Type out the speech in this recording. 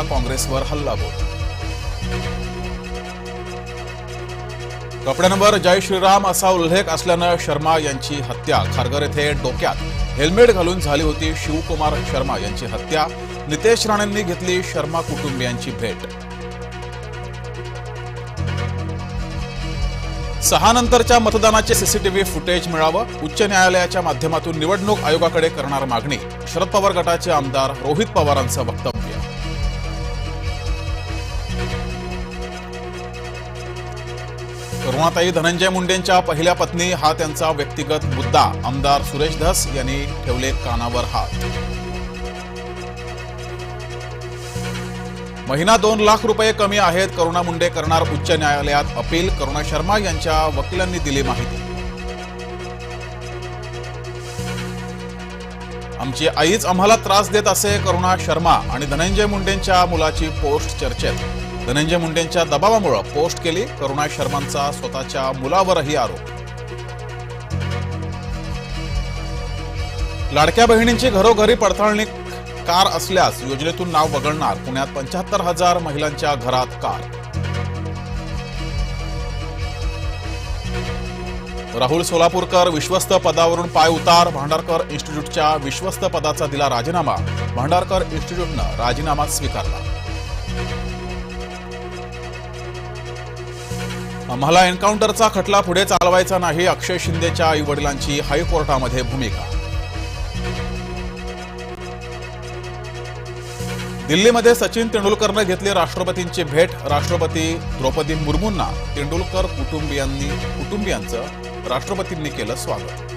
काँग्रेसवर हल्लाबोल। कपड्यांवर जय श्रीराम असा उल्लेख असल्यानं शर्मा यांची हत्या। खारघर येथे डोक्यात हेल्मेट घालून झाली होती शिवकुमार शर्मा यांची हत्या। नितेश राणेंनी घेतली शर्मा कुटुंबियांची भेट। 6 नंतरच्या मतदानाचे सीसीटीव्ही फुटेज मिळावं, उच्च न्यायालयाच्या माध्यमातून निवडणूक आयोगाकडे करणार मागणी। शरद पवार गटाचे आमदार रोहित पवारांचं वक्तव्य। करुणाताई धनंजय मुंडेंच्या पहिल्या पत्नी हा त्यांचा व्यक्तिगत मुद्दा। आमदार सुरेश धस यांनी ठेवले कानावर हात। महिना 2 लाख रुपये कमी आहेत। करुणा मुंडे करणार उच्च न्यायालयात अपील। करुणा शर्मा यांच्या वकिलांनी दिली माहिती। आमची आईच आम्हाला त्रास देत असे करुणा शर्मा आणि धनंजय मुंडेंच्या मुलाची पोस्ट चर्चेत। धनंजय मुंडेंच्या दबावामुळे पोस्ट केली। करुणा शर्मांचा स्वतःच्या मुलावरही आरोप। लाडक्या बहिणींची घरोघरी पडताळणी कार असल्यास योजनेतून नाव वगळणार। पुण्यात 75,000 महिलांच्या घरात कार। राहुल सोलापूरकर विश्वस्त पदावरून पाय उतार। भांडारकर इन्स्टिट्यूटच्या विश्वस्त पदाचा दिला राजीनामा। भांडारकर इन्स्टिट्यूटनं राजीनामा स्वीकारला। आम्हाला एन्काउंटरचा खटला पुढे चालवायचा नाही। अक्षय शिंदेच्या आईवडिलांची हायकोर्टामध्ये भूमिका। दिल्लीमध्ये सचिन तेंडुलकरने घेतली राष्ट्रपतींची भेट। राष्ट्रपती द्रौपदी मुर्मूंना तेंडुलकर कुटुंबियांचं राष्ट्रपतींनी केलं स्वागत।